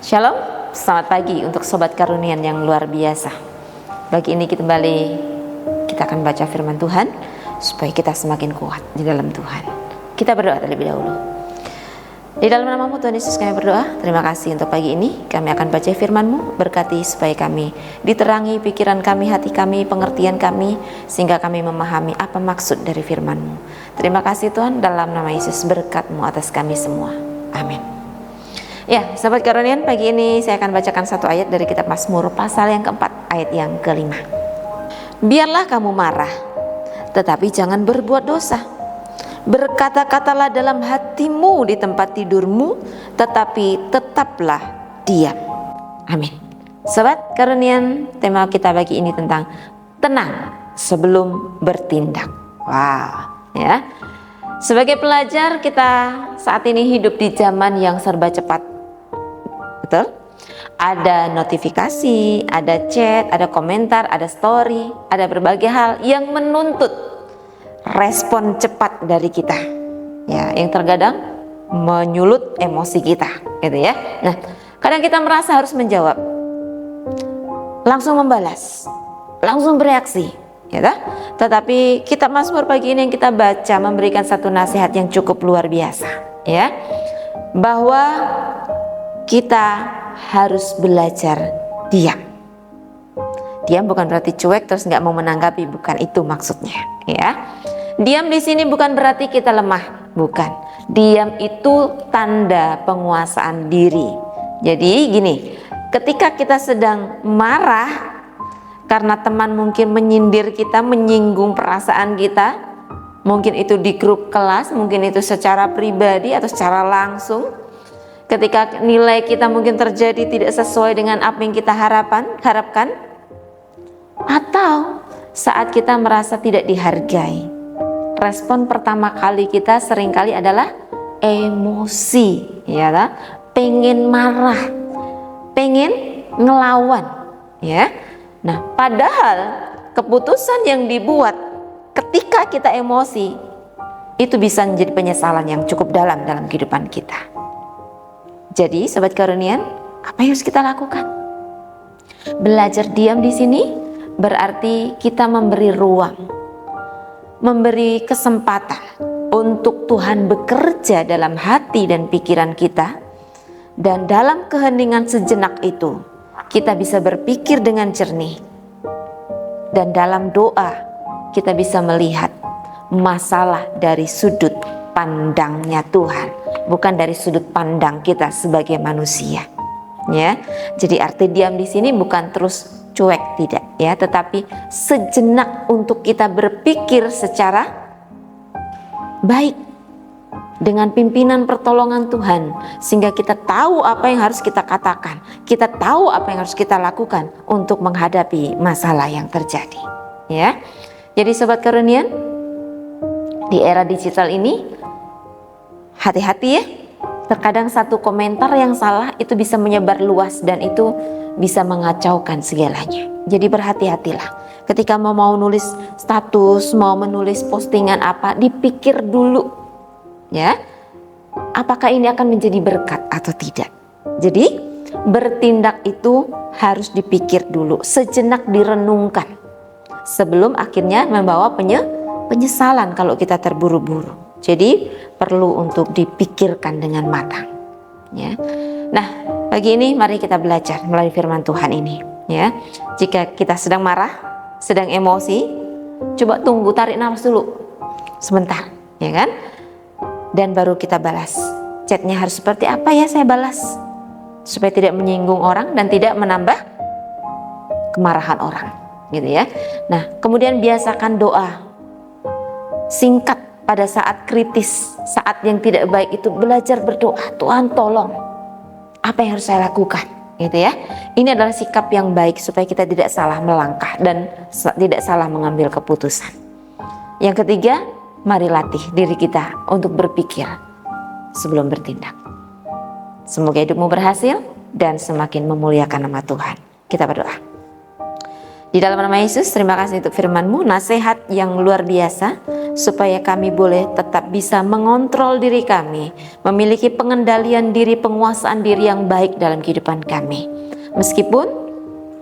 Shalom, selamat pagi untuk Sobat Karunian yang luar biasa. Pagi ini kita akan baca firman Tuhan supaya kita semakin kuat di dalam Tuhan. Kita berdoa terlebih dahulu. Di dalam nama-Mu Tuhan Yesus kami berdoa. Terima kasih untuk pagi ini. Kami akan baca firman-Mu, berkati supaya kami diterangi pikiran kami, hati kami, pengertian kami, sehingga kami memahami apa maksud dari firman-Mu. Terima kasih Tuhan, dalam nama Yesus berkat-Mu atas kami semua. Amin. Ya, sahabat Karunian, pagi ini saya akan bacakan satu ayat dari kitab Mazmur pasal yang keempat, ayat yang kelima. Biarlah kamu marah, tetapi jangan berbuat dosa. Berkata-katalah dalam hatimu di tempat tidurmu, tetapi tetaplah diam. Amin. Sahabat Karunian, tema kita pagi ini tentang tenang sebelum bertindak. Wow, ya. Sebagai pelajar, kita saat ini hidup di zaman yang serba cepat. Betul? Ada notifikasi, ada chat, ada komentar, ada story, ada berbagai hal yang menuntut respon cepat dari kita. Ya, yang terkadang menyulut emosi kita, gitu ya. Nah, kadang kita merasa harus menjawab, langsung membalas, langsung bereaksi, ya tak? Tetapi kitab Mazmur pagi ini yang kita baca memberikan satu nasihat yang cukup luar biasa, ya, bahwa kita harus belajar diam. Diam bukan berarti cuek terus nggak mau menanggapi, bukan itu maksudnya, ya. Diam di sini bukan berarti kita lemah, bukan. Diam itu tanda penguasaan diri. Jadi gini, ketika kita sedang marah karena teman mungkin menyindir kita, menyinggung perasaan kita, mungkin itu di grup kelas, mungkin itu secara pribadi atau secara langsung. Ketika nilai kita mungkin terjadi tidak sesuai dengan apa yang kita harapkan, atau saat kita merasa tidak dihargai, respon pertama kali kita seringkali adalah emosi, ya tak? Pengen marah, pengen ngelawan, ya. Nah, padahal keputusan yang dibuat ketika kita emosi itu bisa menjadi penyesalan yang cukup dalam kehidupan kita. Jadi, Sobat Karunian, apa yang harus kita lakukan? Belajar diam di sini berarti kita memberi ruang, memberi kesempatan untuk Tuhan bekerja dalam hati dan pikiran kita, dan dalam keheningan sejenak itu kita bisa berpikir dengan jernih, dan dalam doa kita bisa melihat masalah dari sudut pandangnya Tuhan, bukan dari sudut pandang kita sebagai manusia, ya. Jadi arti diam di sini bukan terus cuek, tidak, ya, tetapi sejenak untuk kita berpikir secara baik dengan pimpinan pertolongan Tuhan, sehingga kita tahu apa yang harus kita katakan, kita tahu apa yang harus kita lakukan untuk menghadapi masalah yang terjadi, ya. Jadi Sobat Karunian, di era digital ini hati-hati ya, terkadang satu komentar yang salah itu bisa menyebar luas dan itu bisa mengacaukan segalanya. Jadi berhati-hatilah ketika mau nulis status, mau menulis postingan apa, dipikir dulu, ya, apakah ini akan menjadi berkat atau tidak. Jadi bertindak itu harus dipikir dulu, sejenak direnungkan sebelum akhirnya membawa penyesalan kalau kita terburu-buru. Jadi perlu untuk dipikirkan dengan matang, ya. Nah, pagi ini mari kita belajar melalui firman Tuhan ini, ya. Jika kita sedang marah, sedang emosi, coba tunggu, tarik nafas dulu sebentar, ya kan? Dan baru kita balas. Chatnya harus seperti apa ya saya balas, supaya tidak menyinggung orang dan tidak menambah kemarahan orang, gitu ya. Nah, kemudian biasakan doa singkat. Pada saat kritis, saat yang tidak baik itu belajar berdoa, Tuhan tolong, apa yang harus saya lakukan, gitu ya. Ini adalah sikap yang baik supaya kita tidak salah melangkah dan tidak salah mengambil keputusan. Yang ketiga, mari latih diri kita untuk berpikir sebelum bertindak. Semoga hidupmu berhasil dan semakin memuliakan nama Tuhan. Kita berdoa. Di dalam nama Yesus, terima kasih untuk firman-Mu, nasihat yang luar biasa, supaya kami boleh tetap bisa mengontrol diri kami, memiliki pengendalian diri, penguasaan diri yang baik dalam kehidupan kami. Meskipun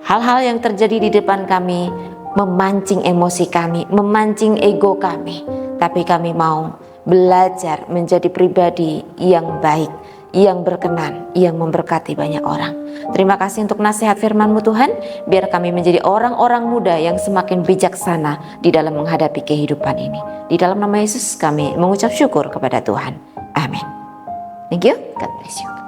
hal-hal yang terjadi di depan kami memancing emosi kami, memancing ego kami, tapi kami mau belajar menjadi pribadi yang baik, yang berkenan, yang memberkati banyak orang. Terima kasih untuk nasihat firman-Mu Tuhan, biar kami menjadi orang-orang muda yang semakin bijaksana di dalam menghadapi kehidupan ini. Di dalam nama Yesus kami mengucap syukur kepada Tuhan. Amin. Thank you. God bless you.